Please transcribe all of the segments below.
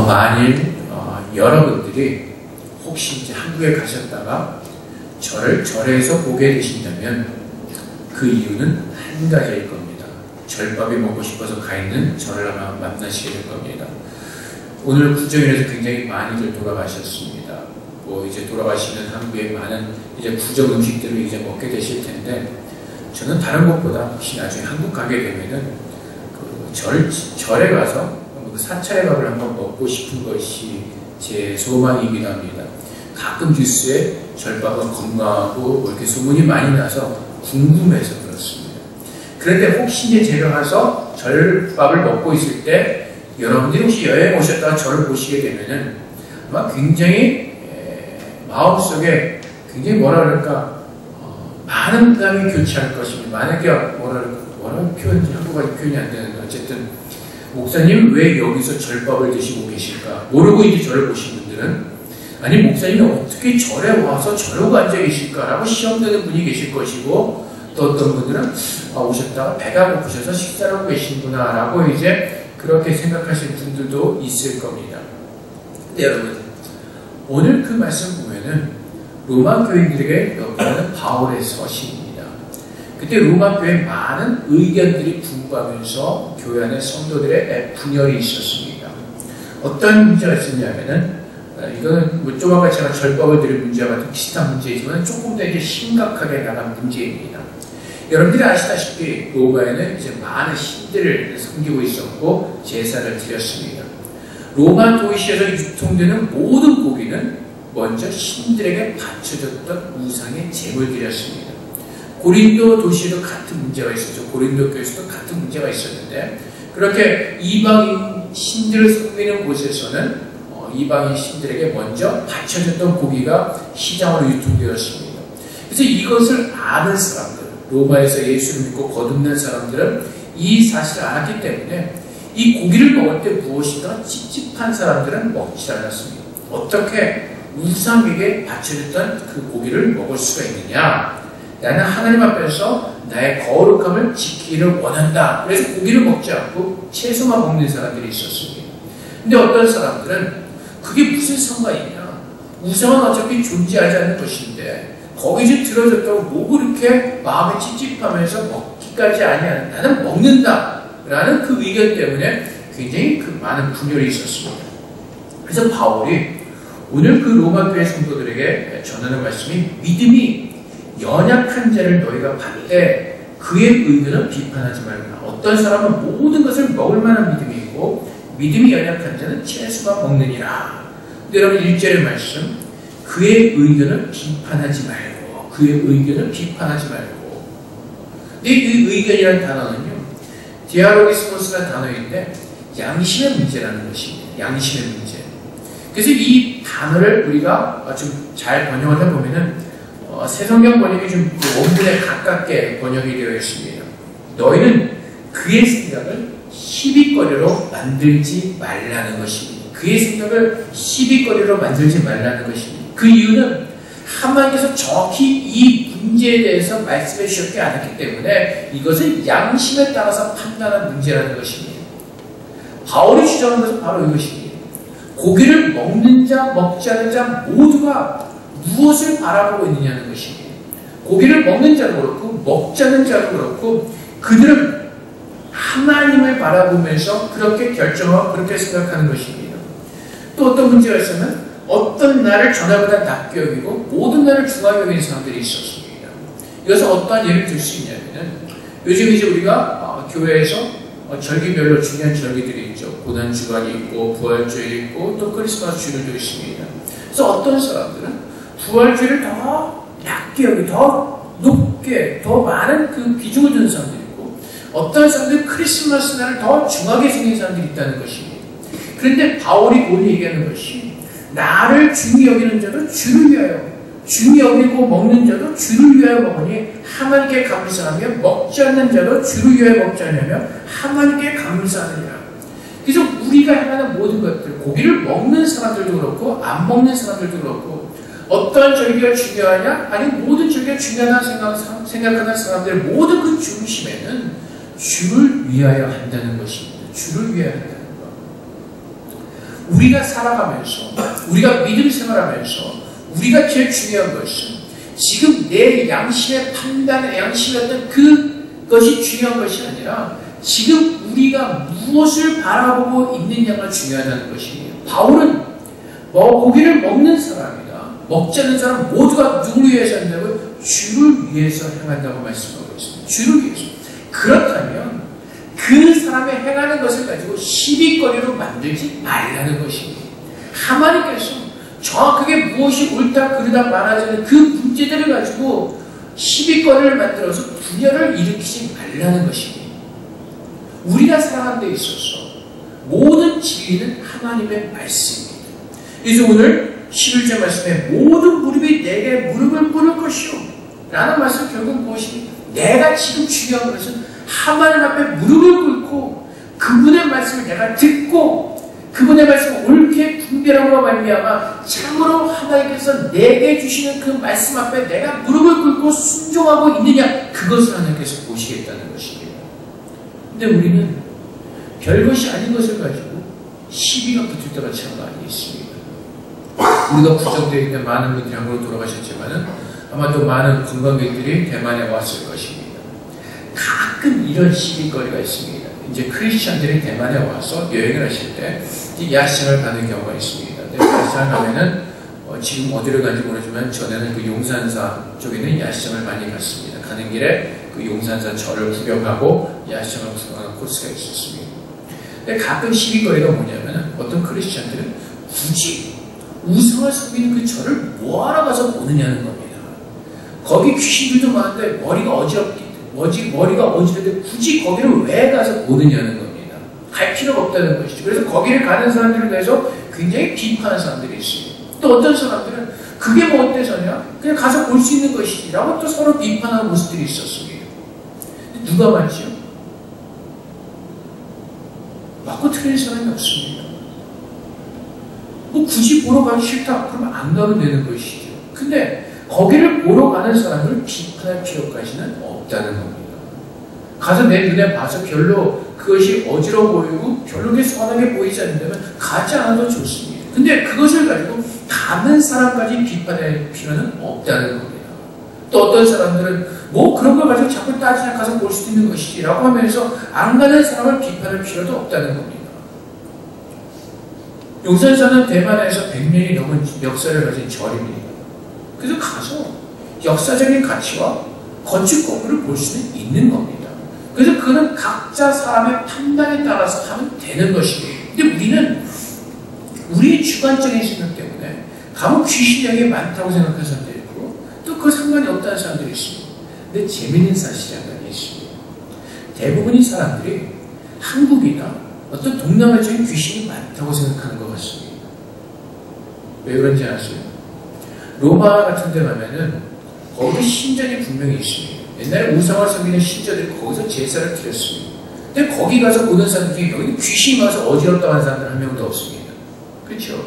만일 여러분들이 혹시 이제 한국에 가셨다가 저를 절에서 보게 되신다면 그 이유는 한 가지일 겁니다. 절밥이 먹고 싶어서 가 있는 저를 아마 만나시게 될 겁니다. 오늘 구정인에서 굉장히 많이들 돌아가셨습니다. 뭐 이제 돌아가시는 한국의 많은 이제 구정 음식들을 이제 먹게 되실 텐데, 저는 다른 것보다 혹시 나중에 한국 가게 되면은 그 절에 가서 그 사찰의 밥을 한번 먹고 싶은 것이 제 소망이기도 합니다. 가끔 뉴스에 절밥은 건강하고 뭐 이렇게 소문이 많이 나서 궁금해서 그렇습니다. 그런데 혹시 이제 제가 가서 절밥을 먹고 있을 때 여러분들이 혹시 여행 오셨다가 저를 보시게 되면은 아마 굉장히 마음속에 굉장히 뭐라 그럴까 많은 감이 교체할 것입니다. 만약에 뭐라고 표현이 한국어가 표현이 안 되는데 어쨌든 목사님 왜 여기서 절밥을 드시고 계실까 모르고 이제 저를 보신 분들은 아니 목사님이 어떻게 절에 와서 저러고 앉아 계실까라고 시험되는 분이 계실 것이고, 또 어떤 분들은 오셨다가 배가 고프셔서 식사를 하고 계시구나 라고 이제 그렇게 생각하시는 분들도 있을 겁니다. 근데 여러분 오늘 그 말씀 보면은 로마 교인들에게 엮어가는 바울의 서신입니다. 그때 로마 교회에 많은 의견들이 분분하면서 교회 안에 성도들의 분열이 있었습니다. 어떤 문제가 있었냐면은 이거는 뭐 좀 아까 제가 절밥을 드릴 문제와 같은 비슷한 문제이지만 조금 더 이제 심각하게 나간 문제입니다. 여러분들이 아시다시피 로마에는 이제 많은 신들을 섬기고 있었고 제사를 드렸습니다. 로마 도시에서 유통되는 모든 고기는 먼저 신들에게 바쳐졌던 우상의 제물들이었습니다. 고린도 도시에도 같은 문제가 있었죠. 고린도 교회에서도 같은 문제가 있었는데, 그렇게 이방인 신들을 섬기는 곳에서는 이방인 신들에게 먼저 바쳐졌던 고기가 시장으로 유통되었습니다. 그래서 이것을 아는 사람들, 로마에서 예수를 믿고 거듭난 사람들은 이 사실을 알았기 때문에 이 고기를 먹을 때 무엇인가 찝찝한 사람들은 먹지 않았습니다. 어떻게 우상에게 바쳐졌던 그 고기를 먹을 수가 있느냐? 나는 하나님 앞에서 나의 거룩함을 지키기를 원한다. 그래서 고기를 먹지 않고 채소만 먹는 사람들이 있었습니다. 근데 어떤 사람들은 그게 무슨 상관이냐? 우상은 어차피 존재하지 않는 것인데 거기서 들어졌다고 뭐 그렇게 마음이 찝찝하면서 먹기까지 아니하는, 나는 먹는다 라는 그 의견 때문에 굉장히 그 많은 분열이 있었습니다. 그래서 바울이 오늘 그 로마 교회 성도들에게 전하는 말씀이, 믿음이 연약한 자를 너희가 볼 때 그의 의견을 비판하지 말라. 어떤 사람은 모든 것을 먹을 만한 믿음이 있고 믿음이 연약한 자는 채소만 먹느니라. 근데 여러분 1절의 말씀, 그의 의견을 비판하지 말고, 그의 의견을 비판하지 말고. 근데 이 의견이라는 단어는요, 디아로기스모스라는 단어인데 양심의 문제라는 것입니다. 양심의 문제. 그래서 이 단어를 우리가 좀 잘 번역을 해보면은 새성경 번역이 좀 그 원문에 가깝게 번역이 되어 있습니다. 너희는 그의 생각을 시비거리로 만들지 말라는 것입니다. 그의 생각을 시비거리로 만들지 말라는 것입니다. 그 이유는 하나님께서 정확히 이 문제에 대해서 말씀해 주셨지 않았기 때문에 이것을 양심에 따라서 판단한 문제라는 것입니다. 바울이 주장한 것은 바로 이것입니다. 고기를 먹는 자, 먹지 않는 자 모두가 무엇을 바라보고 있느냐는 것입니다. 고기를 먹는 자도 그렇고 먹지 않는 자도 그렇고 그들은 하나님을 바라보면서 그렇게 결정하고 그렇게 생각하는 것입니다. 또 어떤 문제가 있으면 어떤 날을 전날보다 낮게 여기고 모든 날을 중하게 여기는 사람들이 있었습니다. 이것은 어떠한 예를 들 수 있냐면 요즘 이제 우리가 교회에서 절기별로 중요한 절기들이 있죠. 고난주간이 있고 부활주일이 있고 또 크리스마스 주일도 있습니다. 그래서 어떤 사람들은 부활주일을 더 낮게 여기 더 높게 더 많은 그 비중을 두는 사람들이 있고, 어떤 사람들은 크리스마스 날을 더 중하게 생긴 사람들이 있다는 것입니다. 그런데 바울이 오늘 얘기하는 것이, 나를 중히 여기는 자도 주를 위하여, 중히 여기고 먹는 자도 주를 위하여 먹으니 하나님께 감사하며, 먹지 않는 자도 주를 위하여 먹지 않으며 하나님께 감사하느니라. 그래서 우리가 행하는 모든 것들, 고기를 먹는 사람들도 그렇고 안 먹는 사람들도 그렇고, 어떤 절기가 중요하냐? 아니 모든 절기가 중요하다고 생각하는 사람들의 모든 그 중심에는 주를 위하여 한다는 것입니다. 주를 위하여 한다는 것. 우리가 살아가면서, 우리가 믿음 생활하면서 우리가 제일 중요한 것은 지금 내 양심의 판단의 양심이었던 그것이 중요한 것이 아니라 지금 우리가 무엇을 바라보고 있느냐가 중요하다는 것이에요. 바울은 고기를 먹는 사람이다, 먹지 않는 사람 모두가 누구를 위해서 한다고? 주를 위해서 행한다고 말씀하고 있습니다. 주를 위해서. 그렇다면 그 사람이 행하는 것을 가지고 시비거리로 만들지 말라는 것입니다. 하나님께서 정확하게 무엇이 옳다 그르다 말하자는 그 문제들을 가지고 시비거리를 만들어서 분열을 일으키지 말라는 것입니다. 우리가 살아가는 데 있어서 모든 진리는 하나님의 말씀입니다. 그래서 오늘 11절 말씀에 모든 무릎이 내게 무릎을 꿇을 것이요 라는 말씀 결국 무엇입니까? 내가 지금 중요한 것은 하나님 앞에 무릎을 꿇고 그분의 말씀을 내가 듣고 그분의 말씀을 옳게 분별함으로 말미암아 참으로 하나님께서 내게 주시는 그 말씀 앞에 내가 무릎을 꿇고 순종하고 있느냐, 그것을 하나님께서 보시겠다는 것입니다. 근데 우리는 별것이 아닌 것을 가지고 시비가 붙을 때가 참 많이 있습니다. 우리가 구정되어 있는 많은 분들이 한국으로 돌아가셨지만은 아마 또 많은 관광객들이 대만에 왔을 것입니다. 가끔 이런 시비거리가 있습니다. 이제 크리스천들이 대만에 와서 여행을 하실 때 야시장을 가는 경우가 있습니다. 야시장을 가면은 지금 어디를 간지 모르지만 전에는 그 용산사 쪽에 있는 야시장을 많이 갔습니다. 가는 길에 그 용산사 절을 구경하고 야시장을 구경하는 코스가 있었습니다. 근데 가끔 시비거리가 뭐냐면 어떤 크리스천들은 굳이 우상을 섬기는 그 절을 뭐하러 가서 보느냐는 겁니다. 거기 귀신들도 많은데 머리가 어지럽게 굳이 거기를 왜 가서 보느냐는 겁니다. 갈 필요가 없다는 것이죠. 그래서 거기를 가는 사람들을 위해서 굉장히 비판하는 사람들이 있습니다. 또 어떤 사람들은 그게 뭐 어때서냐? 그냥 가서 볼 수 있는 것이지 라고 또 서로 비판하는 모습들이 있었습니다. 누가 맞죠? 맞고 틀린 사람이 없습니다. 뭐 굳이 보러 가기 싫다 그러면 안 가면 되는 것이죠. 근데 거기를 보러 가는 사람을 비판할 필요까지는 없다는 겁니다. 가서 내 눈에 봐서 별로 그것이 어지러워 보이고 별로 그게 선하게 보이지 않는다면 가지 않아도 좋습니다. 근데 그것을 가지고 가는 사람까지 비판할 필요는 없다는 겁니다. 또 어떤 사람들은 뭐 그런 걸 가지고 자꾸 따지냐 가서 볼 수 있는 것이지 라고 하면서 안 가는 사람을 비판할 필요도 없다는 겁니다. 용산사는 대만에서 100년이 넘은 역사를 가진 절입니다. 그래서 가서 역사적인 가치와 건축 건물을 볼 수는 있는 겁니다. 그래서 그는 각자 사람의 판단에 따라서 하면 되는 것이에요. 근데 우리는 우리의 주관적인 생각 때문에 가면 귀신이 여기에 많다고 생각하는 사람들이 있고 또 그 상관이 없다는 사람들이 있습니다. 근데 재미있는 사실이 한 가지 있습니다. 대부분의 사람들이 한국이나 어떤 동남아적인 귀신이 많다고 생각하는 것 같습니다. 왜 그런지 아세요? 로마 같은 데 가면은 거기 신전이 분명히 있습니다. 옛날에 우상을 섬기는 신전들이 거기서 제사를 드렸습니다. 근데 거기 가서 보는 사람들이 여기 귀신이 와서 어지럽다고 하는 사람들 한 명도 없습니다. 그렇죠?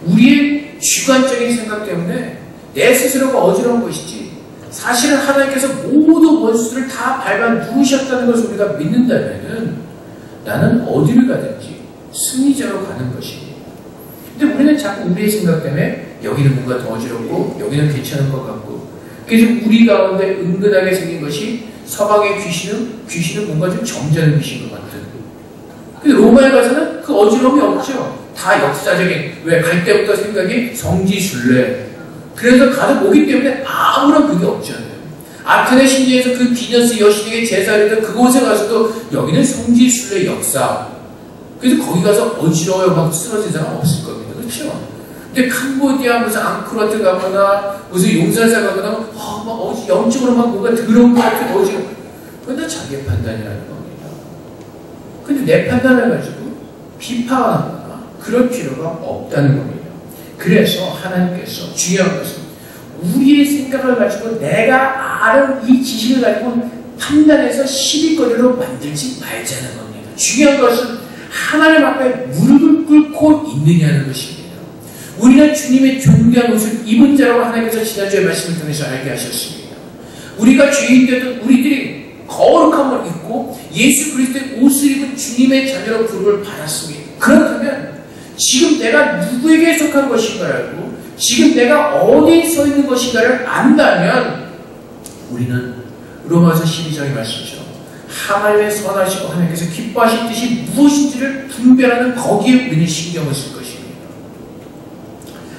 우리의 주관적인 생각 때문에 내 스스로가 어지러운 것이지 사실은 하나님께서 모든 원수들을 다 밟아 누우셨다는 것을 우리가 믿는다면은 나는 어디를 가든지 승리자로 가는 것입니다. 근데 우리는 자꾸 우리의 생각 때문에 여기는 뭔가 더 어지럽고 여기는 괜찮은 것 같고 그래서 우리 가운데 은근하게 생긴 것이 서방의 귀신은 뭔가 좀 점잖은 귀신인 것 같은. 근데 로마에 가서는 그 어지러움이 없죠. 다 역사적인 왜 갈 때부터 생각이 성지순례. 그래서 가서 오기 때문에 아무런 그게 없잖아요. 아테네 신전에서 그 비너스 여신에게 제사를 했던 그곳에 가서도 여기는 성지순례 역사. 그래서 거기 가서 어지러워요 막 쓰러진 사람 없을 겁니다. 그렇죠? 근데 캄보디아 무슨 앙코르와트 가거나 무슨 용산사 가거나 막 영적으로 막 뭔가 더러운 것 같은 어지러워. 그건 다 자기의 판단이라는 겁니다. 근데 내 판단을 가지고 비판하거나 그럴 필요가 없다는 겁니다. 그래서 하나님께서 중요한 것은 우리의 생각을 가지고 내가 아는 이 지식을 가지고 판단해서 시비거리로 만들지 말자는 겁니다. 중요한 것은 하나님 앞에 무릎을 꿇고 있느냐는 것입니다. 우리는 주님의 존귀한 옷을 입은 자라고 하나님께서 지난주에 말씀을 통해서 알게 하셨습니다. 우리가 죄인되던 우리들이 거룩함을 입고 예수 그리스도의 옷을 입은 주님의 자녀로 부름을 받았습니다. 그렇다면 지금 내가 누구에게 속한 것인가라고, 지금 내가 어디에 서 있는 것인가를 안다면 우리는 로마서 12장의 말씀이죠. 하나님의 선하시고 하나님께서 기뻐하실 뜻이 무엇인지를 분별하는 거기에 우리는 신경을 쓸 것입니다.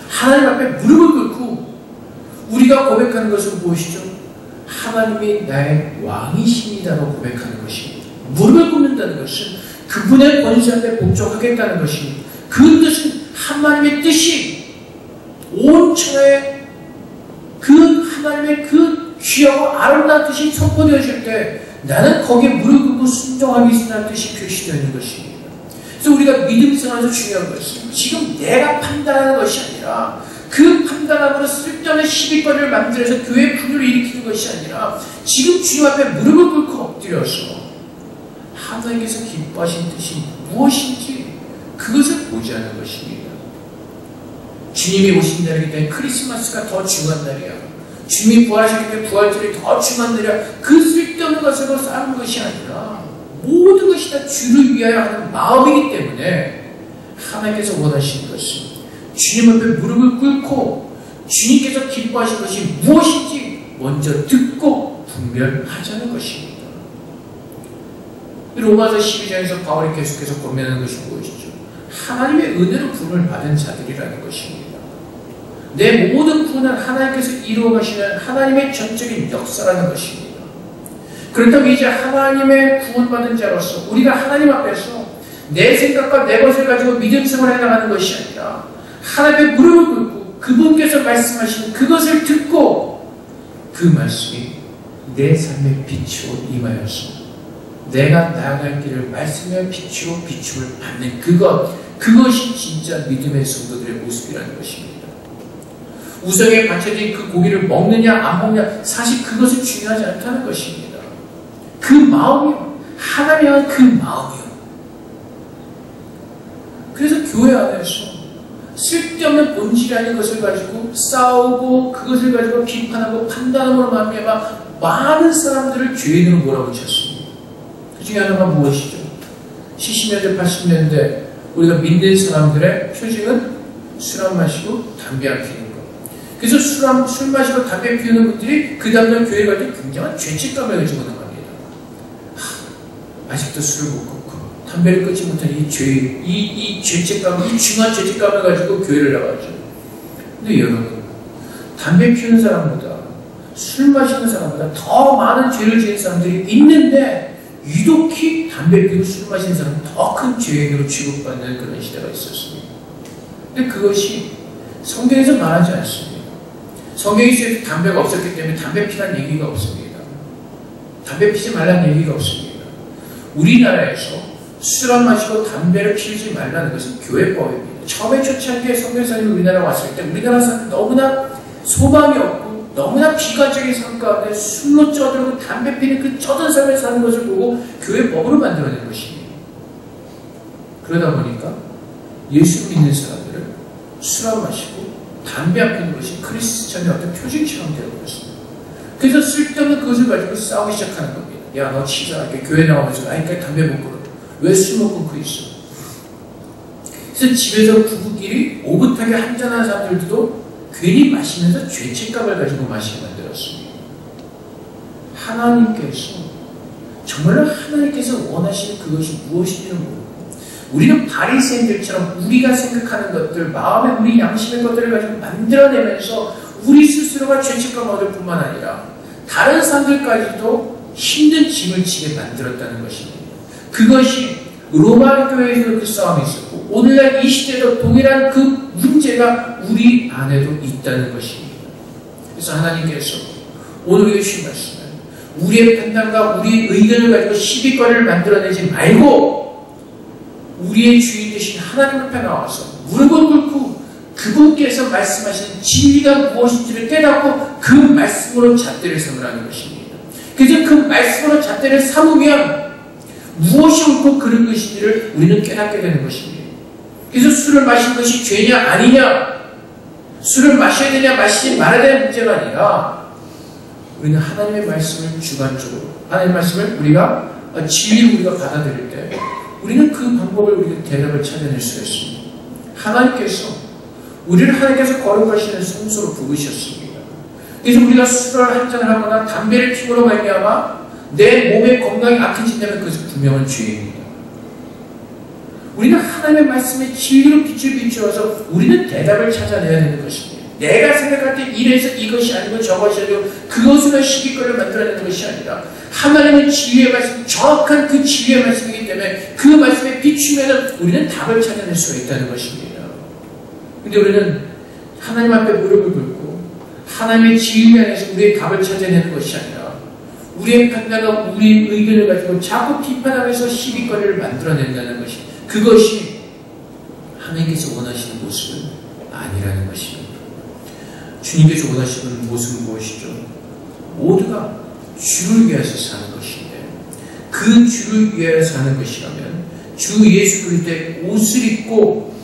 하나님 앞에 무릎을 꿇고 우리가 고백하는 것은 무엇이죠? 하나님이 나의 왕이십니다라고 고백하는 것입니다. 무릎을 꿇는다는 것은 그분의 권세 앞에 복종하겠다는 것입니다. 그 뜻은 하나님의 뜻이 온 천하에 그 하나님의 그 귀하고 아름다운 뜻이 선포되어질 때 나는 거기에 무릎 꿇고 순종하겠다는 뜻이 표시되어 있는 것입니다. 그래서 우리가 믿음 생활에서 중요한 것은 지금 내가 판단하는 것이 아니라 그 판단함으로 쓸데없는 시비거리를 만들어서 교회의 분열을 일으키는 것이 아니라 지금 주님 앞에 무릎을 꿇고 엎드려서 하나님께서 기뻐하신 뜻이 무엇인지 그것을 보지 않는 것입니다. 주님이 오신 날이기 때문에 크리스마스가 더 중요한 날이야. 주님이 부활하셨기 때문에 부활절이 더 중요한 날이야. 그 쓸데없는 것으로 쌓는 것이 아니라 모든 것이 다 주를 위하여 하는 마음이기 때문에 하나님께서 원하시는 것은 주님 앞에 무릎을 꿇고 주님께서 기뻐하신 것이 무엇인지 먼저 듣고 분별하자는 것입니다. 로마서 12장에서 바울이 계속해서 고민하는 것이 무엇이죠? 하나님의 은혜로 부름을 받은 자들이라는 것입니다. 내 모든 구원은 하나님께서 이루어 가시는 하나님의 전적인 역사라는 것입니다. 그렇다면 이제 하나님의 구원받은 자로서 우리가 하나님 앞에서 내 생각과 내 것을 가지고 믿음 생활을 해나가는 것이 아니라 하나님의 무릎을 꿇고 그분께서 말씀하시는 그것을 듣고 그 말씀이 내 삶의 빛으로 임하여서 내가 나아갈 길을 말씀의 빛으로 비춤을 받는 그것이 진짜 믿음의 성도들의 모습이라는 것입니다. 우상에 바쳐진 그 고기를 먹느냐 안 먹느냐 사실 그것은 중요하지 않다는 것입니다. 그 마음이요. 하나님의 그 마음이요. 그래서 교회 안에서 쓸데없는 본질이라는 것을 가지고 싸우고 그것을 가지고 비판하고 판단함으로 말미암아 많은 사람들을 죄인으로 몰아붙였습니다. 그 중에 하나가 무엇이죠? 70년대 80년대 우리가 믿는 사람들의 표징은 술 안 마시고 담배 안 피우는 것. 그래서 술 마시고 담배 피우는 분들이 그 다음날 교회 갈 때 굉장한 죄책감을 가지고 나갑니다. 아직도 술을 못 끊고 담배를 끊지 못한 이 죄책감, 이 중한 죄책감을 가지고 교회를 나가죠. 근데 여러분, 담배 피우는 사람보다 술 마시는 사람보다 더 많은 죄를 지은 사람들이 있는데 유독히 담배 피우고 술 마시는 사람은 더 큰 죄인으로 취급받는 그런 시대가 있었습니다. 근데 그것이 성경에서 말하지 않습니다. 성경에서 담배가 없었기 때문에 담배 피라는 얘기가 없습니다. 담배 피지 말라는 얘기가 없습니다. 우리나라에서 술 안 마시고 담배를 피우지 말라는 것은 교회법입니다. 처음에 초창기에 선교사님이 우리나라에 왔을 때 우리나라 사람은 너무나 소망이 없고 너무나 비관적인 삶 가운데 술로 쪄들고 담배 피는 그 쩌든 삶을 사는 것을 보고 교회법으로 만들어낸 것입니다. 그러다 보니까 예수 믿는 사람들은 술 안 마시고 담배 안 피는 것이 크리스천의 어떤 표징처럼 되어버렸습니다. 그래서 쓸데없는 그것을 가지고 싸우기 시작하는 겁니다. 야, 너 치사하게 교회 나오면서 아이까지 담배 못 끊어. 왜 술 못 끊고 있어? 그래서 집에서 부부끼리 오붓하게 한잔하는 사람들도 괜히 마시면서 죄책감을 가지고 마시게 만들었습니다. 하나님께서 정말로 하나님께서 원하시는 그것이 무엇인지는 모르고 우리는 바리새인들처럼 우리가 생각하는 것들, 마음의 우리 양심의 것들을 가지고 만들어내면서 우리 스스로가 죄책감을 얻을 뿐만 아니라 다른 사람들까지도 힘든 짐을 지게 만들었다는 것입니다. 그것이 로마 교회에서도 그 싸움이 있었고 오늘날 이 시대도 동일한 그 문제가 우리 안에도 있다는 것입니다. 그래서 하나님께서 오늘 우리에게 주신 말씀은 우리의 판단과 우리의 의견을 가지고 시비거리를 만들어내지 말고 우리의 주인 되신 하나님 앞에 나와서 무릎을 꿇고 그분께서 말씀하시는 진리가 무엇인지를 깨닫고 그 말씀으로 잣대를 삼으라는 것입니다. 그래서 그 말씀으로 잣대를 삼으면 무엇이 옳고 그른 것인지를 우리는 깨닫게 되는 것입니다. 그래서 술을 마시는 것이 죄냐 아니냐, 술을 마셔야 되냐 마시지 말아야 되는 문제가 아니라 우리는 하나님의 말씀을 주관적으로 하나님의 말씀을 우리가 진리를 우리가 받아들일 때 우리는 그 방법을 우리가 대답을 찾아낼 수가 있습니다. 하나님께서 우리를 하나님께서 거룩하시는 성소로 부르셨습니다. 그래서 우리가 술을 한잔을 하거나 담배를 피우로 말미암아 내 몸의 건강이 악해진다면 그것은 분명한 죄입니다. 우리는 하나님의 말씀에 진리로 빛을 비추어서 우리는 대답을 찾아내야 되는 것입니다. 내가 생각할 때 이래서 이것이 아니고 저것이 아니고 그것으로 시기거리를 만들어내는 것이 아니라 하나님의 진리의 말씀, 정확한 그 진리의 말씀이기 때문에 그 말씀에 비추면 우리는 답을 찾아낼 수가 있다는 것입니다. 근데 우리는 하나님 앞에 무릎을 꿇고 하나님의 진리 안에서 우리의 답을 찾아내는 것이 아니라 우리의 판단과 우리의 의견을 가지고 자꾸 비판하면서 시비거리를 만들어낸다는 것이, 그것이 하나님께서 원하시는 모습은 아니라는 것입니다. 주님께서 원하시는 모습은 무엇이죠? 모두가 주를 위해서 사는 것인데, 그 주를 위해서 사는 것이라면 주 예수 그리스도의 옷을 입고,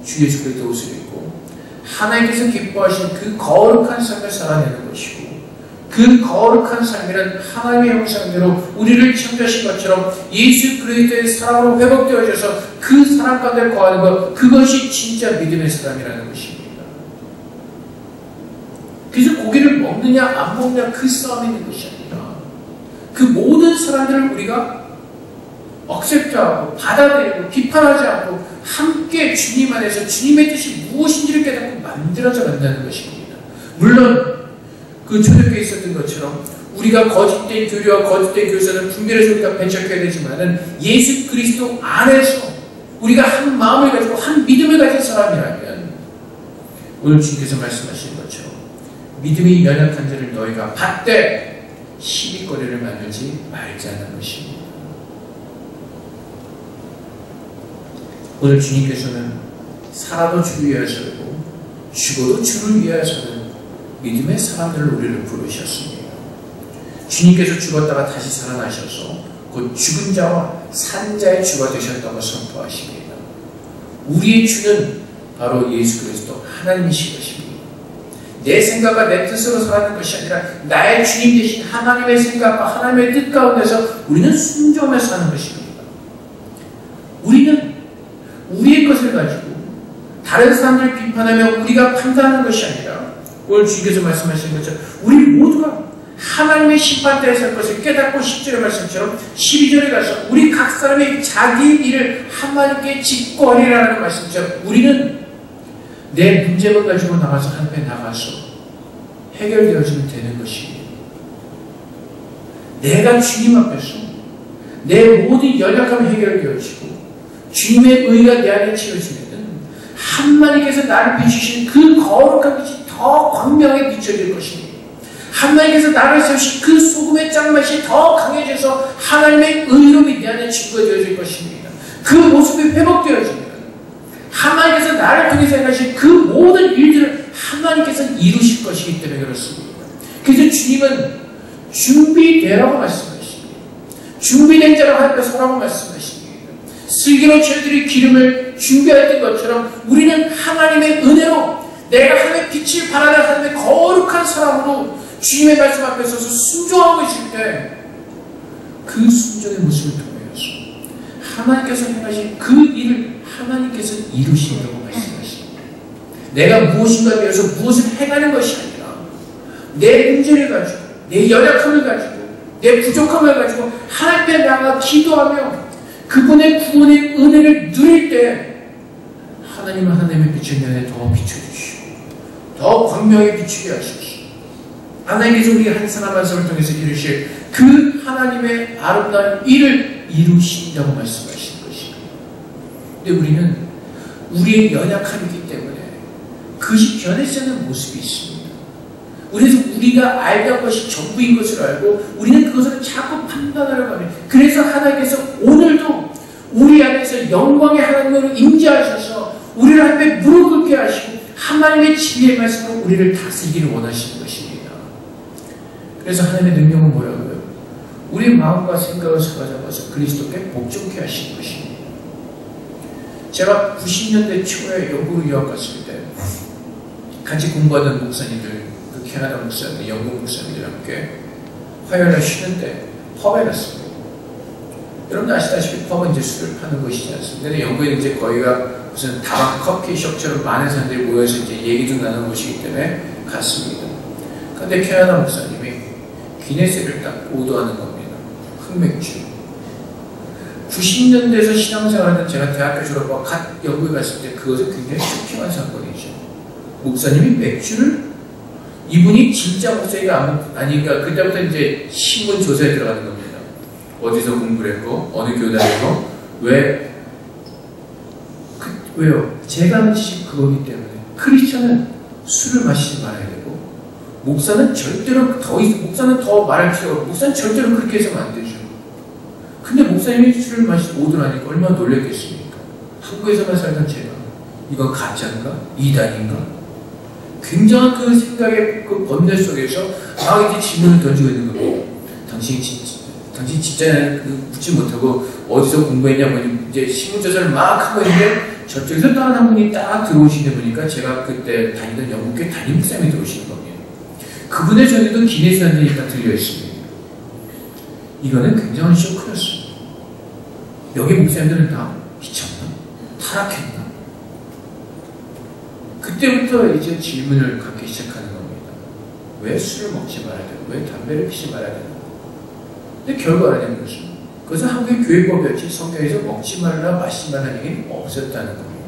주 예수 그리스도의 옷을 입고 하나님께서 기뻐하시는 그 거룩한 삶을 살아내는 것이고, 그 거룩한 삶이란 하나님의 형상대로 우리를 창조하신 것처럼 예수 그리스도의 사랑으로 회복되어져서 그 사랑 가운데 거하는 것, 그것이 진짜 믿음의 사람이라는 것입니다. 그래서 고기를 먹느냐 안 먹느냐 그 싸움이 있는 것이 아니라 그 모든 사람들을 우리가 억셉트하고 받아들이고 비판하지 않고 함께 주님 안에서 주님의 뜻이 무엇인지를 깨닫고 만들어져 간다는 것입니다. 물론 그 초대교회에 있었던 것처럼 우리가 거짓된 교류와 거짓된 교사는 분별해서 우리가 배척해야 되지만은 예수 그리스도 안에서 우리가 한 마음을 가지고 한 믿음을 가진 사람이라면 오늘 주님께서 말씀하신 것처럼 믿음이 연약한 자를 너희가 받되 시비거리를 만들지 말자는 것입니다. 오늘 주님께서는 살아도 주를 위하여 살고 죽어도 주를 위하여 사는 믿음의 사람들을 우리를 부르셨습니다. 주님께서 죽었다가 다시 살아나셔서 곧 죽은 자와 산 자의 주가 되셨다고 선포하십니다. 우리의 주는 바로 예수 그리스도 하나님이신 것입니다. 내 생각과 내 뜻으로 살아가는 것이 아니라 나의 주님 되신 하나님의 생각과 하나님의 뜻 가운데서 우리는 순종하며 사는 것입니다. 우리는 우리의 것을 가지고 다른 사람들을 비판하며 우리가 판단하는 것이 아니라 오늘 주님께서 말씀하신 것처럼 우리 모두가 하나님의 심판대에 설 것을 깨닫고 10절의 말씀처럼 12절에 가서 우리 각 사람이 자기 일을 하나님께 짓고 하리라는 말씀처럼 우리는 내 문제만 가지고 나가서 한패 나가서 해결되어지면 되는 것입니다. 내가 주님 앞에서 내 모든 연약함이 해결되어지고 주님의 의가 내 안에 채워지면 하나님께서 나를 비추신 그 거룩한 빛이 더 광명하게 비춰질 것입니다. 하나님께서 나를 세우신 그 소금의 짠맛이 더 강해져서 하나님의 의로움이 내 안에 증거되어질 것입니다. 그 모습이 회복되어지면 하나님께서 나를 통해서 행하신 그 모든 일들을 하나님께서 이루실 것이기 때문에 그렇습니다. 그래서 주님은 준비되라고 말씀하십니다. 준비된 자라고 하나님께서 서라고 말씀하십니다. 슬기로 채워드릴 기름을 준비했던 것처럼 우리는 하나님의 은혜로 내가 하나님의 빛을 발하는 하나님의 거룩한 사람으로 주님의 말씀 앞에 서서 순종하고 있을 때 그 순종의 모습을 통해서 하나님께서 행하신 그 일을 하나님께서 이루신다고 말씀하십니다. 내가 무엇인가 위해서 무엇을 행하는 것이 아니라 내 문제를 가지고 내 연약함을 가지고 내 부족함을 가지고 하나님께 나아가 기도하며 그분의 구원의 은혜를 누릴 때 하나님은 하나님의 빛을 내 안에 더 비춰주시고 더 광명하게 비추게 하시고 하나님께서 우리 한 사람 한 사람을 통해서 이루실 그 하나님의 아름다운 일을 이루신다고 말씀하시는 것입니다. 근데 우리는 우리의 연약함이기 때문에 그것이 변해지 않는 모습이 있습니다. 그래서 우리가 알던 것이 전부인 것을 알고 우리는 그것을 자꾸 판단하려고 합니다. 그래서 하나님께서 오늘도 우리 안에서 영광의 하나님으로 임재하셔서 우리를 하나님께 무릎 꿇게 하시고 하나님의 진리의 말씀으로 우리를 다스리기를 원하시는 것입니다. 그래서 하나님의 능력은 뭐라고요? 우리 마음과 생각을 사로잡아서 그리스도께 복종케 하시는 것입니다. 제가 90년대 초에 영국으로 유학 갔을 때 같이 공부하던 목사님들, 그 캐나다 목사님들, 영국 목사님들과 함께 화요일에 쉬는데 펍에 갔습니다. 여러분 아시다시피 펍은 이제 술을 파는 곳이지 않습니까? 근데 영국에 이제 거기가 무슨 다방 커피숍처럼 많은 사람들이 모여서 이제 얘기도 나누는 곳이기 때문에 갔습니다. 근데 캐나다 목사님이 기네스를 딱 오도하는 겁니다. 흑맥주. 90년대에서 신앙생활하던 제가 대학교 졸업하고 갓 영국에 갔을 때 그것은 굉장히 쇼킹한 사건이죠. 목사님이 맥주를, 이분이 진짜 목사가 아닌가, 그때부터 이제 신문 조사에 들어가는 겁니다. 어디서 공부를 했고, 어느 교단이고, 왜요? 제가 하는 지식 그거기 때문에. 크리스천은 술을 마시지 말아야 되고, 목사는 더 말할 필요가 없고, 목사는 절대로 그렇게 해서는 안 되죠. 근데 목사님이 술을 마시고 오더라니까 얼마나 놀랬겠습니까? 한국에서만 살던 제가, 이건 가짜인가? 이단인가? 굉장한 그 생각의 그 번뇌 속에서 막 이제 질문을 던지고 있는 겁니다. 당신 진짜 묻지 못하고 어디서 공부했냐, 이제 신문조사를 막 하고 있는데 저쪽에서 다른 한 분이 딱 들어오시는 보니까 제가 그때 다니던 영국교회 담임 목사님이 들어오시는 겁니다. 그분의 전에도 기네스 한 일이 딱 들려있습니다. 이거는 굉장한 쇼크였습니다. 여기 목사님들은 다 미쳤나? 타락했나? 그때부터 이제 질문을 갖기 시작하는 겁니다. 왜 술을 먹지 말아야 되고, 왜 담배를 피지 말아야 되나? 근데 결과는 무슨? 그것은 한국의 교회법이었지 성경에서 먹지 말라, 마시지 말라는 얘기는 없었다는 겁니다.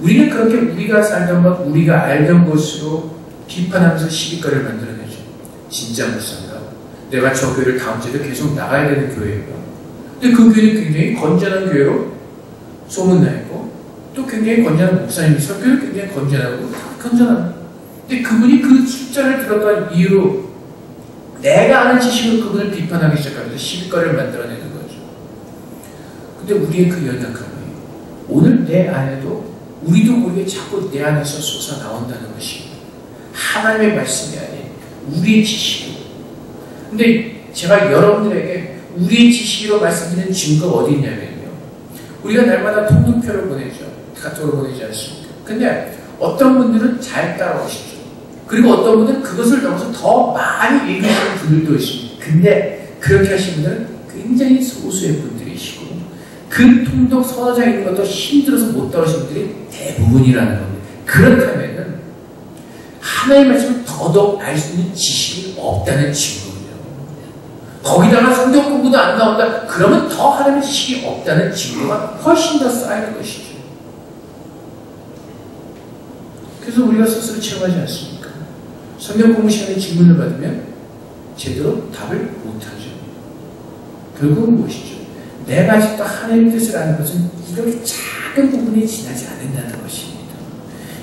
우리는 그렇게 우리가 살던 것, 우리가 알던 것으로 비판하면서 시비거리를 만들어내죠. 진짜 목사인가? 내가 저 교회를 다음 주에도 계속 나가야 되는 교회인가? 근데 그 교회는 굉장히 건전한 교회로 소문나 있고, 또 굉장히 건전한 목사님이 설교를 굉장히 건전하고. 근데 그분이 그 숫자를 들었던 이유로 내가 아는 지식으로 그분을 비판하기 시작하면서 시비거리를 만들어내는 거죠. 근데 우리의 그 연약함이 오늘 내 안에도 우리도 모르게 자꾸 내 안에서 솟아나온다는 것입니다. 하나님의 말씀이 아닌 우리의 지식으로. 근데 제가 여러분들에게 우리의 지식으로 말씀드리는 증거가 어디 있냐면요. 우리가 날마다 통독표를 보내죠. 카톡으로 보내지 않습니까? 근데 어떤 분들은 잘 따라오시죠. 그리고 어떤 분들은 그것을 넘어서 더 많이 얘기하시는 분들도 있습니다. 근데 그렇게 하시는 분들은 굉장히 소수의 분들이시고, 그 통독 서너 장 읽는 것도 힘들어서 못 따라오시는 분들이 대부분이라는 겁니다. 그렇다면은 하나님의 말씀을 더더욱 알 수 있는 지식이 없다는 증거예요. 거기다가 성경 공부도 안 나온다. 그러면 더 하나님의 지식이 없다는 증거가 훨씬 더 쌓이는 것이죠. 그래서 우리가 스스로 체험하지 않습니까? 성경 공부 시간에 질문을 받으면 제대로 답을 못하죠. 결국은 무엇이죠? 내가 아직도 하나님의 뜻을 아는 것은 이렇게 작은 부분에 지나지 않는다는 것입니다.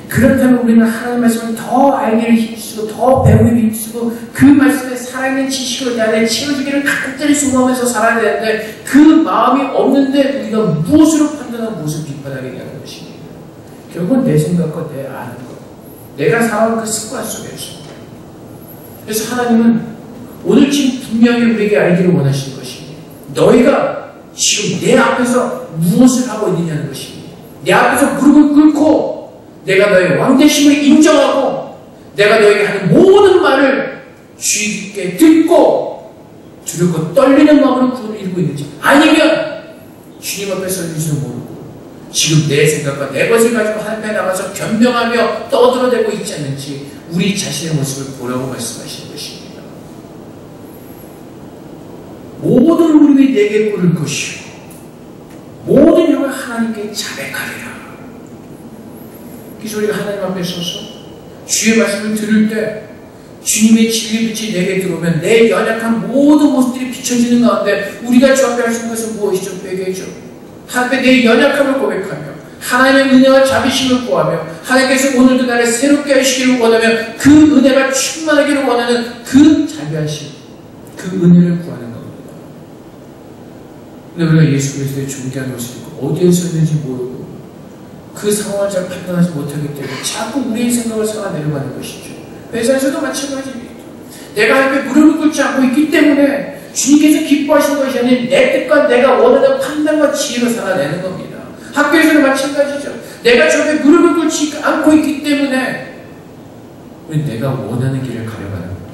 그렇다면 우리는 하나님의 말씀을 더 알기를 힘쓰고, 더 배우기를 힘쓰고, 그 말씀에 살아있는 지식을 내 안에 채워주기를 간절히 소망하면서 살아야 되는데, 그 마음이 없는데 우리가 무엇으로 판단하고 무엇을 비판하겠냐는 것입니다. 결국은 내 생각과 내 아는 것, 내가 살아온 그 습관 속에서. 그래서 하나님은 오늘 지금 분명히 우리에게 알기를 원하시는 것입니다. 너희가 지금 내 앞에서 무엇을 하고 있느냐는 것입니다. 내 앞에서 무릎을 꿇고 내가 너의 왕되심을 인정하고 내가 너에게 하는 모든 말을 주의 깊게 듣고 두렵고 떨리는 마음으로 구원을 이루고 있는지, 아니면 주님 앞에 서 있는지도 모르고 지금 내 생각과 내 것을 가지고 하나님 앞에 나가서 변명하며 떠들어대고 있지 않는지 우리 자신의 모습을 보라고 말씀하시는 것입니다. 모든 무릎이 내게 꿇을 것이요 모든 혀가 하나님께 자백하리라. 그래서 우리가 하나님 앞에 서서 주의 말씀을 들을 때 주님의 진리 빛이 내게 들어오면 내 연약한 모든 모습들이 비춰지는 가운데 우리가 주 앞에 할 수 있는 것은 무엇이죠? 회개죠. 하나님께 내 연약함을 고백하며 하나님의 은혜와 자비심을 구하며 하나님께서 오늘도 나를 새롭게 하시기를 원하며 그 은혜가 충만하기를 원하는 그 자비하심, 그 은혜를 구하는 겁니다. 근데 우리가 예수 그리스도의 존귀한 모습이 있고 어디에 서 있는지 모르고 그 상황을 잘 판단하지 못하기 때문에 자꾸 우리의 생각을 살아 내려가는 것이죠. 회사에서도 마찬가지입니다. 내가 하나님께 무릎을 꿇지 않고 있기 때문에 주님께서 기뻐하시는 것이 아닌 내 뜻과 내가 원하는 판단과 지혜로 살아내는 겁니다. 학교에서는 마찬가지죠. 내가 저게 무릎을 꿇지 않고 있기 때문에 우리는 내가 원하는 길을 가려가는 겁니다.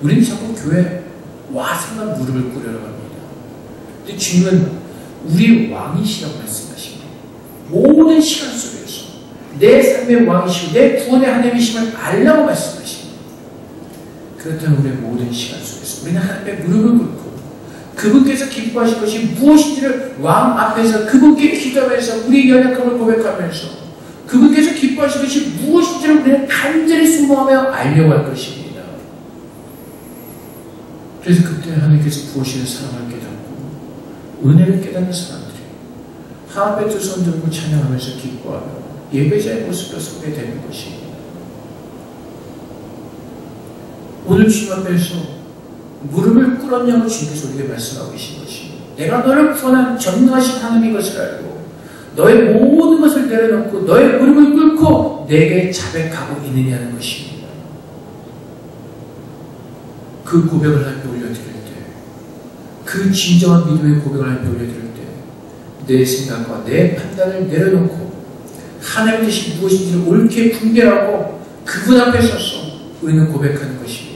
우리는 자꾸 교회 와서만 무릎을 꿇으려고 합니다. 근데 주님은 우리 왕이시라고 말씀하십니다. 모든 시간 속에서 내 삶의 왕이시고 내 구원의 하나님이심을 알라고 말씀하십니다. 그렇다면 우리의 모든 시간 속에서 우리는 하나님의 무릎을 꿇고 그분께서 기뻐하실 것이 무엇인지를 왕 앞에서 그분께 기도하면서 우리의 연약함을 고백하면서 그분께서 기뻐하실 것이 무엇인지를 우리는 간절히 순종하며 알려고 할 것입니다. 그래서 그때 하나님께서 부으시는 사랑을 깨닫고 은혜를 깨닫는 사람들이 하나님의 두 손 들고 찬양하면서 기뻐하며 예배자의 모습을 서게 되는 것입니다. 오늘 주님 앞에서 무릎을 꿇었냐고 주님께서 우리에게 말씀하고 계신 것입니다. 내가 너를 구원한 전능하신 하나님인 것을 알고 너의 모든 것을 내려놓고 너의 무릎을 꿇고 내게 자백하고 있느냐는 것입니다. 그 고백을 하나님께 올려드릴 때, 그 진정한 믿음의 고백을 하나님께 올려드릴 때 내 생각과 내 판단을 내려놓고 하나님의 뜻이 무엇인지를 옳게 분별하고 그분 앞에 서서 우리는 고백하는 것입니다.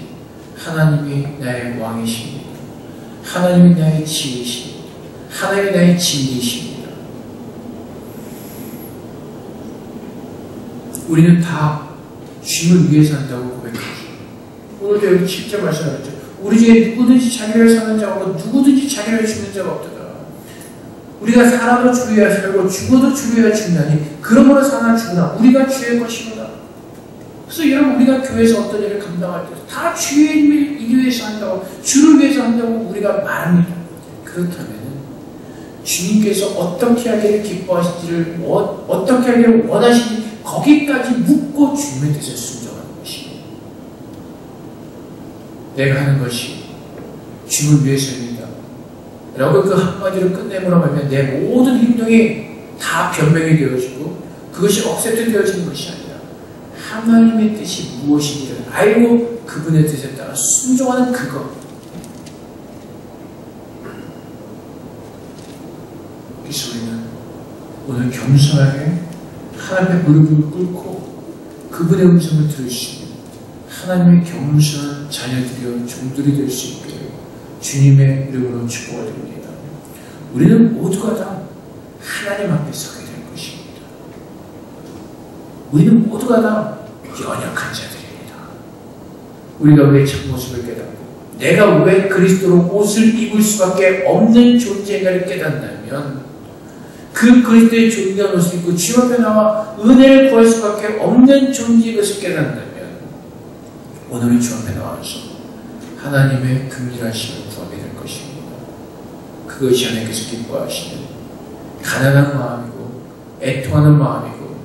하나님이 나의 왕이십니다. 하나님이 나의 지혜이십니다. 하나님이 나의 진리이십니다. 우리는 다 주님을 위해서 한다고 고백합니다. 오늘도 여기 7절 말씀하셨죠. 우리 중에 누구든지 자기를 사는 자가 없고 누구든지 자기를 죽는 자가 없도다. 우리가 살아도 주를 위하여 살고 죽어도 주를 위하여 죽나니 그러므로 사나 죽으나 우리가 주의 것이구나. 그래서 여러분 우리가 교회에서 어떤 일을 감당할 때 다 주의 일을 위해서 한다고 주를 위해서 한다고 우리가 말합니다. 그렇다면 주님께서 어떻게 하기를 기뻐하시지를 어떻게 하기를 원하시는지 거기까지 묻고 주님의 뜻에 순종하는 것입니다. 내가 하는 것이 주님을 위해서입니다 라고 그 한마디로 끝내므로 말하면 내 모든 행동이 다 변명이 되어지고 그것이 억셉트 되어지는 것이 아니라 하나님의 뜻이 무엇인지를 알고 그분의 뜻에 따라 순종하는 그것. 그래서 우리는 오늘 겸손하게 하나님의 무릎을 꿇고 그분의 음성을 들을 수 있는 하나님의 겸손한 자녀들이여 종들이 될 수 있게 주님의 이름으로 축복을 드립니다. 우리는 모두가 다 하나님 앞에 서게 될 것입니다. 우리는 모두가 다 연약한 자들입니다. 우리가 왜 참모습을 깨닫고 내가 왜 그리스도로 옷을 입을 수밖에 없는 존재인가를 깨닫다면 그 그리스도의 존귀한 옷을 입고 주 앞에 나와 은혜를 구할 수밖에 없는 존재인 것을 깨닫다면 오늘은 주 앞에 나와서 하나님의 긍휼하심을 구하게 될 것입니다. 그것이 하나님께서 기뻐하시는 가난한 마음이고 애통하는 마음이고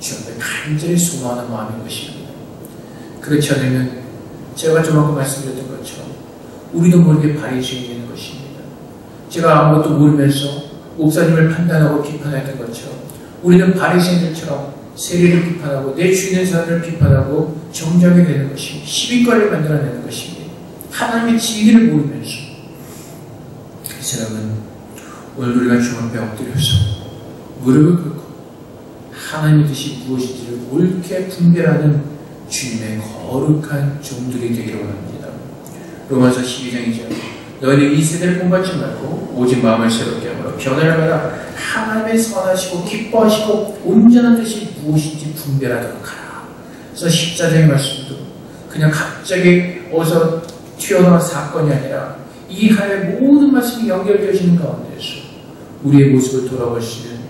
주 앞에 간절히 소망하는 마음인 것입니다. 그렇지 않으면 제가 좀 아까 말씀드렸던 것처럼 우리도 모르게 바리새인이 되는 것입니다. 제가 아무것도 모르면서 목사님을 판단하고 비판했던 것처럼 우리는 바리새인들처럼 세리를 비판하고 내 주위 있는 사람을 비판하고 정죄하게 되는 것입니다. 시비거리를 만들어내는 것입니다. 하나님의 진리를 모르면서 이 사람은 오늘 우리가 주 앞에 엎드려서 무릎을 꿇고 하나님의 뜻이 무엇인지를 옳게 분별하는 주님의 거룩한 종들이 되기를 원합니다. 로마서 12장이죠. 너희는 이 세대를 본받지 말고 오직 마음을 새롭게 하므로 변화를 받아 하나님의 선하시고 기뻐하시고 온전한 뜻이 무엇인지 분별하도록 하라. 그래서 14장의 말씀도 그냥 갑자기 어서 튀어나온 사건이 아니라 이 하나의 모든 말씀이 연결되어지는 가운데서 우리의 모습을 돌아볼 수 있는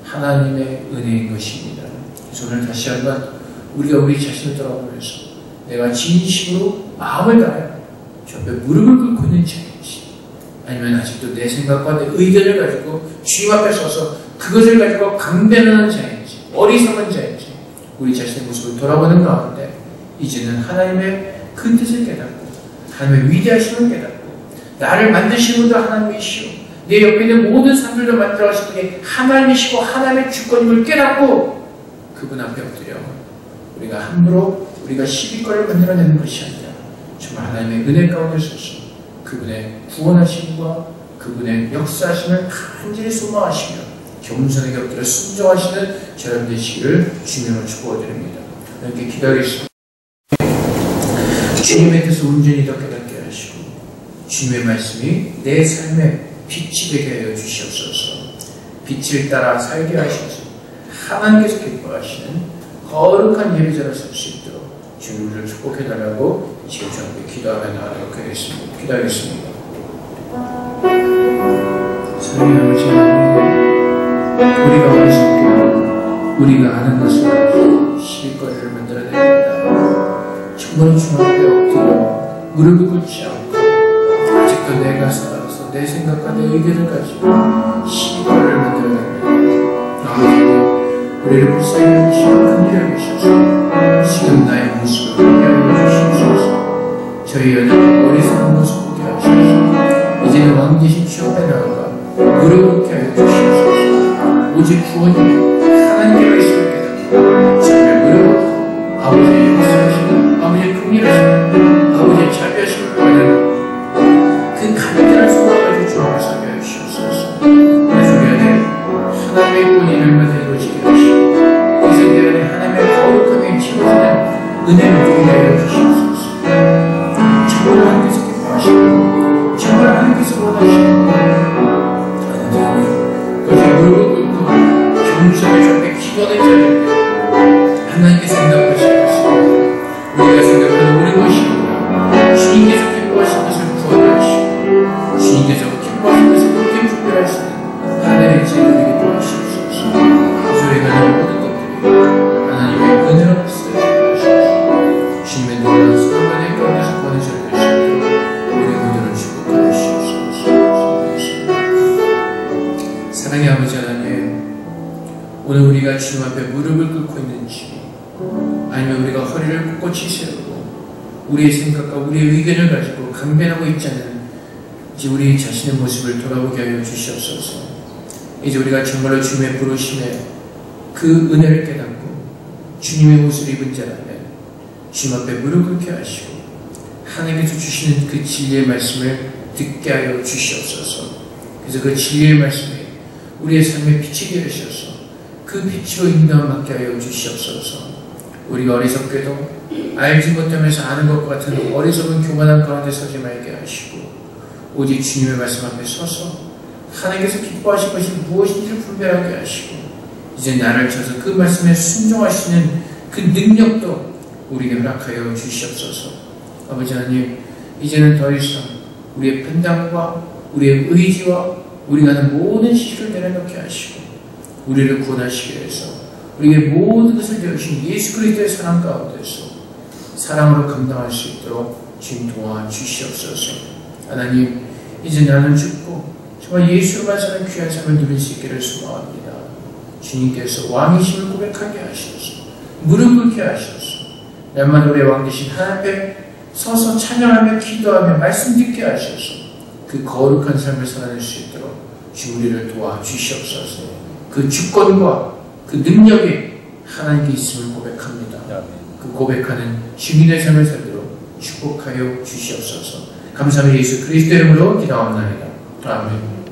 하나님의 은혜인 것입니다. 그래서 오늘 다시 한번 우리가 우리 자신을 돌아보면서 내가 진심으로 마음을 다하여 주 앞에 무릎을 꿇고 있는 자인지 아니면 아직도 내 생각과 내 의견을 가지고 주님 앞에 서서 그것을 가지고 강변하는 자인지 어리석은 자인지 우리 자신의 모습을 돌아보는 가운데 이제는 하나님의 그 뜻을 깨닫고 하나님의 위대하심을 깨닫고 나를 만드신 분도 하나님이시오 내 옆에 있는 모든 사람들도 만들어가신 분이 하나님이시고 하나님의 주권임을 깨닫고 그분 앞에 엎드려 우리가 함부로 우리가 시비거리를 만들어내는 것이 아니라 정말 하나님의 은혜 가운데 서서 그분의 구원하심과 그분의 역사하심을 간절히 소망하시며 겸손하게 엎드려 순종하시는 저런 되시기를 주님으로 축복드립니다. 이렇게 기다리겠습니다. 주님의 뜻을 온전히 더 깨닫게 하시고 주님의 말씀이 내 삶에 빛이 되게 하여 주시옵소서. 빛을 따라 살게 하셔서 하나님께서 기뻐하시는 거룩한 예배자로 설 수 있도록 주님 우리를 축복해달라고 지금 주 앞에 기도하며 나아가도록 하겠습니다. 기도하겠습니다. 사랑의 아버지 하나님, 우리가 어리석게 우리가 아는 것을 가지고 시비거리를 만들어냅니다. 정말 주 앞에 엎드려 무릎을 꿇지 않고 아직도 내가 살아서 내 생각과 내 의견을 가지고 시비거리를 만들어냅니다. 아버지, 우리를 불쌍히 여기시고 긍휼히 여기셔서 지금 나의 모습을 보게 하여 주시옵소서. 저희 여자는 어리석은 모습 보게 하셔서 이제는 왕 대신 주 앞에 나아가 무릎 꿇게 하여 주시옵소서. 오직 구원이 하나님께로 있음을 깨닫고 주님의 무릎 꿇고 아버지의 역사하시고 아버지의 긍휼하시고 아버지의 자비하심을 구하는 그 간절한 소망을 가지고 주님 앞에 서게 하여 주시옵소서. 우리 안에 하나님의 본이 날마다 이루어지게 하시고 이 세대 안에 하나님의 거룩함에 채워지는 은혜를 누리게 하여 주시옵소서. 정말 하나님께서 기뻐하시고 정말 하나님께서 원하시고 그것이 무릎을 꿇고 경주성의 앞에 기도하는 자들 하나님께서 응답하실 것입니다. 우리가 생각하는 모든 것이 아니라 주님께서 기뻐하신 것을 구원하시고 주님께서 기뻐하신 것을 그렇게 분별하시는 하늘의 제일을 도와주시옵소서. 그 소리가 모든 것들이 하나님의 은혜로 쓰여지게 하시옵소서. 주님의 놀라운 사랑과 내 가운데서 보내셔야 되시고 우리 모두를 축복하여 주시옵소서. 사랑의 아버지 하나님, 오늘 우리가 주님 앞에 무릎을 꿇고 있는지 아니면 우리가 허리를 꼿꼿이 세우고 우리의 생각과 우리의 의견을 가지고 강변하고 있지 않은 이제 우리 자신의 모습을 돌아보게 하여 주시옵소서. 이제 우리가 정말로 주님의 부르심에 그 은혜를 깨닫고 주님의 옷을 입은 자라면 주님 앞에 무릎 꿇게 하시고 하나님께서 주시는 그 진리의 말씀을 듣게 하여 주시옵소서. 그래서 그 진리의 말씀이 우리의 삶의 빛이 되어주셔서 그 빛으로 인도함 받게 하여 주시옵소서. 우리가 어리석게도 알지 못하면서 아는 것과 같은 어리석은 교만한 가운데 서지 말게 하시고 오직 주님의 말씀 앞에 서서 하나님께서 기뻐하신 것이 무엇인지를 분별하게 하시고 이제 나를 쳐서 그 말씀에 순종하시는 그 능력도 우리에게 허락하여 주시옵소서. 아버지 하나님, 이제는 더 이상 우리의 판단과 우리의 의지와 우리가 하는 모든 시기를 내려놓게 하시고 우리를 구원하시기 위해서 우리에게 모든 것을 되어주신 예수 그리스도의 사랑 가운데서 사랑으로 감당할 수 있도록 주님 도와주시옵소서. 하나님, 이제 나는 죽고 정말 예수로만 사는 귀한 삶을 누릴 수 있기를 소망합니다. 주님께서 왕이심을 고백하게 하셔서 무릎 꿇게 하셔서 날마다 우리의 왕 되신 하나님 앞에 서서 찬양하며 기도하며 말씀 듣게 하셔서 그 거룩한 삶을 살아낼 수 있도록 주 우리를 도와주시옵소서. 그 주권과 그 능력이 하나님께 있음을 고백합니다. 그 고백하는 주민의 삶을 살도록 축복하여 주시옵소서. 감사합니다. 예수 그리스도 이름으로 기도합니다. 아멘.